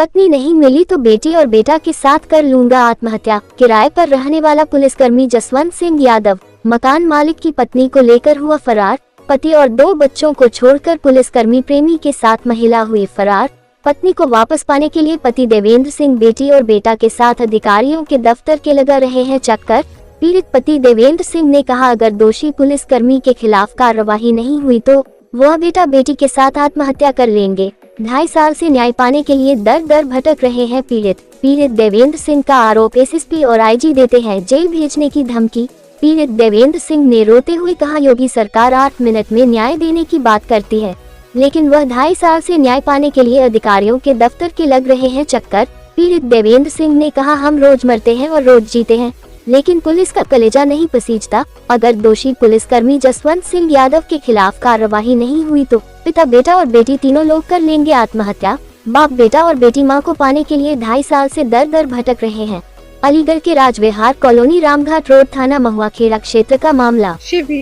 पत्नी नहीं मिली तो बेटी और बेटा के साथ कर लूंगा आत्महत्या। किराए पर रहने वाला पुलिसकर्मी जसवंत सिंह यादव मकान मालिक की पत्नी को लेकर हुआ फरार। पति और 2 बच्चों को छोड़कर पुलिसकर्मी प्रेमी के साथ महिला हुई फरार। पत्नी को वापस पाने के लिए पति देवेंद्र सिंह बेटी और बेटा के साथ अधिकारियों के दफ्तर के लगा रहे हैं चक्कर। पीड़ित पति देवेंद्र सिंह ने कहा, अगर दोषी पुलिसकर्मी के खिलाफ कार्रवाई नहीं हुई तो वह बेटा बेटी के साथ आत्महत्या कर लेंगे। 2.5 साल से न्याय पाने के लिए दर दर भटक रहे हैं पीड़ित देवेंद्र सिंह का आरोप एसएसपी और आईजी देते हैं जेल भेजने की धमकी। पीड़ित देवेंद्र सिंह ने रोते हुए कहा, योगी सरकार 8 मिनट में न्याय देने की बात करती है, लेकिन वह 2.5 साल से न्याय पाने के लिए अधिकारियों के दफ्तर के लग रहे हैं चक्कर। पीड़ित देवेंद्र सिंह ने कहा, हम रोज मरते हैं और रोज जीते हैं, लेकिन पुलिस का कलेजा नहीं पसीजता। अगर दोषी पुलिसकर्मी जसवंत सिंह यादव के खिलाफ कार्रवाई नहीं हुई तो पिता बेटा और बेटी तीनों लोग कर लेंगे आत्महत्या। बाप बेटा और बेटी मां को पाने के लिए 2.5 साल से दर दर भटक रहे हैं। अलीगढ़ के राजविहार कॉलोनी रामघाट रोड थाना महुआ खेड़ा क्षेत्र का मामला। शिवी,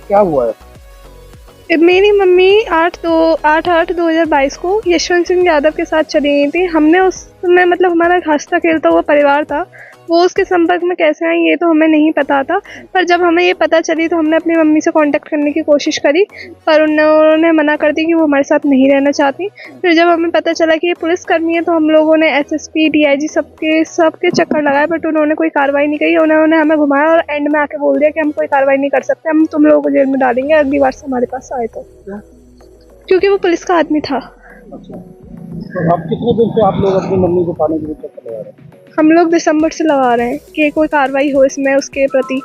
क्या हुआ है? मेरी मम्मी 8/8/2022 को यशवंत सिंह यादव के साथ चली गई थी। हमने उस समय मतलब हमारा हंसता खेलता हुआ परिवार था, वो उसके संपर्क में कैसे आई ये तो हमें नहीं पता था। पर जब हमें ये पता चली तो हमने अपनी मम्मी से कांटेक्ट करने की कोशिश करी, पर उन्होंने मना कर दी कि वो हमारे साथ नहीं रहना चाहती। फिर जब हमें पता चला कि ये पुलिसकर्मी है तो हम लोगों ने एसएसपी डीआईजी सबके चक्कर लगाए, बट उन्होंने कोई कार्रवाई नहीं की। उन्होंने हमें घुमाया और एंड में आके बोल दिया कि हम कोई कार्रवाई नहीं कर सकते, हम तुम लोगों को जेल में डालेंगे अगली बार से हमारे पास आए तो। क्योंकि वो पुलिस का आदमी था। अच्छा, तो आप कितने दिन से आप लोग अपनी मम्मी को पाने के लिए चक्कर लगा रहे हैं? हम लोग दिसंबर से लगा रहे हैं कि कोई कार्रवाई हो इसमें उसके प्रति,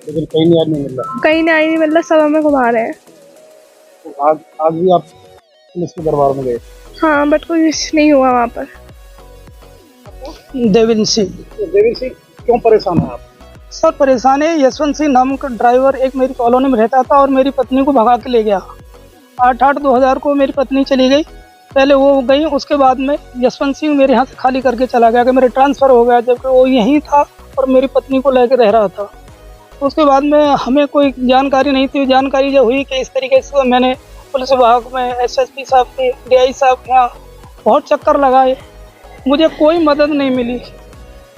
लेकिन कहीं न्याय नहीं मिल रहा। कहीं न्याय नहीं मिल रहा, सब हमें घुमा रहे हैं। तो आज भी आप पुलिस के दरबार में गए? हाँ, बट कुछ नहीं हुआ वहाँ पर। देवेंद्र सिंह। देवेंद्र सिंह, क्यों परेशान है आप? सर परेशान है, यशवंत सिंह नाम का ड्राइवर एक मेरी कॉलोनी में रहता था और मेरी पत्नी को भगा के ले गया। 8/8/2000 को मेरी पत्नी चली गई, पहले वो गई, उसके बाद में यशवंत सिंह मेरे यहाँ से खाली करके चला गया कि मेरे ट्रांसफ़र हो गया, जबकि वो यहीं था और मेरी पत्नी को लेकर रह रहा था। उसके बाद में हमें कोई जानकारी नहीं थी। जानकारी जब हुई कि इस तरीके से, मैंने पुलिस विभाग में एसएसपी साहब के डीआई साहब के यहाँ बहुत चक्कर लगाए, मुझे कोई मदद नहीं मिली।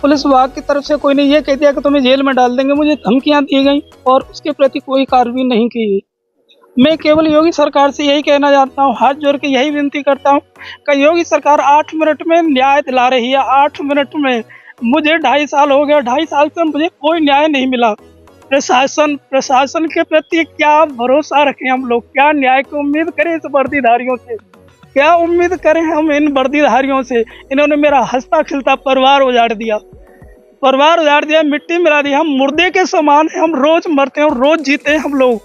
पुलिस विभाग की तरफ से कोई ने ये कह दिया कि तुम्हें जेल में डाल देंगे, मुझे धमकियाँ दी गई और उसके प्रति कोई कार्रवाई नहीं की गई। मैं केवल योगी सरकार से यही कहना चाहता हूँ, हाथ जोड़ के यही विनती करता हूँ कि योगी सरकार 8 मिनट में न्याय दिला रही है। 8 मिनट में, मुझे 2.5 साल हो गया, 2.5 साल से मुझे कोई न्याय नहीं मिला। प्रशासन के प्रति क्या भरोसा रखें हम लोग? क्या न्याय की उम्मीद करें इस वर्दीधारियों से? क्या उम्मीद करें हम इन वर्दीधारियों से? इन्होंने मेरा हंसता खिलता परिवार उजाड़ दिया, मिट्टी मिला दी। हम मुर्दे के समान हैं, हम रोज मरते हैं और रोज जीते हैं हम लोग,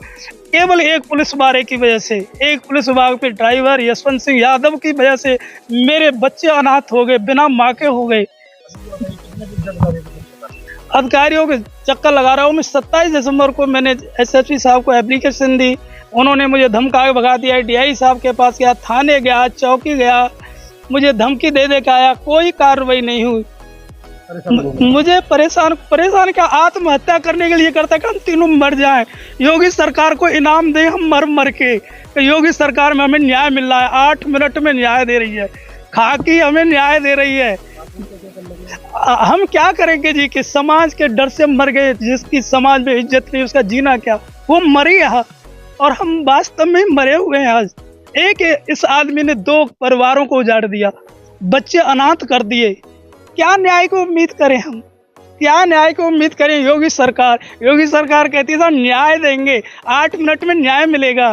केवल एक पुलिस बारे की वजह से, एक पुलिस विभाग के ड्राइवर यशवंत सिंह यादव की वजह से मेरे बच्चे अनाथ हो गए, बिना माँ के हो गए। अधिकारियों के चक्कर लगा रहा हूँ मैं। 27 दिसंबर को मैंने एसएसपी साहब को एप्लीकेशन दी, उन्होंने मुझे धमका के भगा दिया। डीआई साहब के पास गया, थाने गया, चौकी गया, मुझे धमकी दे के आया, कोई कार्रवाई नहीं हुई। मुझे परेशान क्या, आत्महत्या करने के लिए करता कि हम तीनों मर जाएं। योगी सरकार को इनाम दे हम मर मर के, योगी सरकार में हमें न्याय मिल रहा है। 8 मिनट में न्याय दे रही है, खाकी हमें न्याय दे रही है। हम क्या करेंगे जी कि समाज के डर से मर गए, जिसकी समाज में इज्जत नहीं, उसका जीना क्या? वो मरी है और हम वास्तव में मरे हुए हैं। आज एक इस आदमी ने 2 परिवारों को उजाड़ दिया, बच्चे अनाथ कर दिए। क्या न्याय को उम्मीद करें हम? क्या न्याय को उम्मीद करें? योगी सरकार कहती था न्याय देंगे, 8 मिनट में न्याय मिलेगा।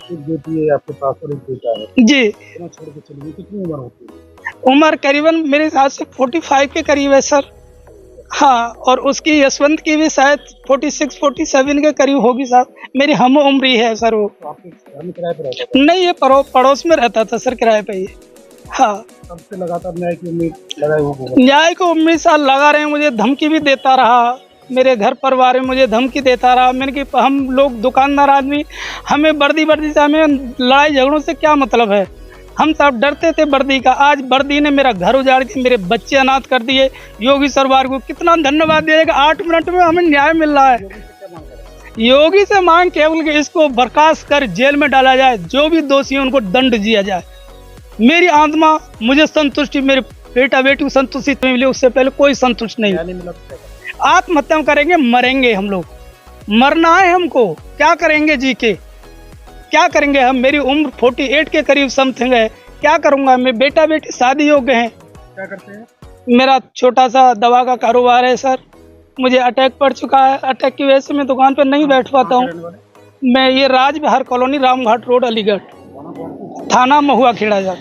एक बेटी है आपके पास और एक बेटा है जी। छोड़ के चली गई, कितनी उम्र होती है? उम्र करीबन मेरे हिसाब से 45 के करीब है सर। हाँ, और उसकी यशवंत की भी शायद 46-47 के करीब होगी साहब। मेरी हम उम्र है सर वो। तो आपके घर में किराए पर रहता था? नहीं, ये पड़ोस में रहता था सर, किराए पे ही। हाँ, सबसे लगातार न्याय की उम्मीद लगाए हुए। न्याय को उम्मीद साल लगा रहे हैं, मुझे धमकी भी देता रहा, मेरे घर परिवार में मुझे धमकी देता रहा। मैंने कि हम लोग दुकानदार आदमी, हमें वर्दी से, हमें लड़ाई झगड़ों से क्या मतलब है? हम सब डरते थे वर्दी का। आज वर्दी ने मेरा घर उजाड़ के मेरे बच्चे अनाथ कर दिए। योगी सरकार को कितना धन्यवाद दिएगा, 8 मिनट में हमें न्याय मिल रहा है। योगी से मांग केवल कि इसको बर्खास्त कर जेल में डाला जाए, जो भी दोषी है उनको दंड दिया जाए। मेरी आत्मा मुझे संतुष्टि, मेरे बेटा बेटी को संतुष्टि मिले, उससे पहले कोई संतुष्ट नहीं। क्या नहीं मिला तो क्या करें? आत्महत्या करेंगे, मरेंगे हम लोग, मरना है हमको, क्या करेंगे जी के, क्या करेंगे हम? मेरी उम्र 48 के करीब समथिंग है, क्या करूँगा मैं? बेटा बेटी शादी योग्य हैं। क्या करते हैं? मेरा छोटा सा दवा का कारोबार है सर, मुझे अटैक पड़ चुका है, अटैक की वजह से मैं दुकान पर नहीं बैठ पाता कहाँ के हूँ। रहने वाले? मैं ये राजविहार कॉलोनी, रामघाट रोड, अलीगढ़, थाना महुआ खेड़ा जा।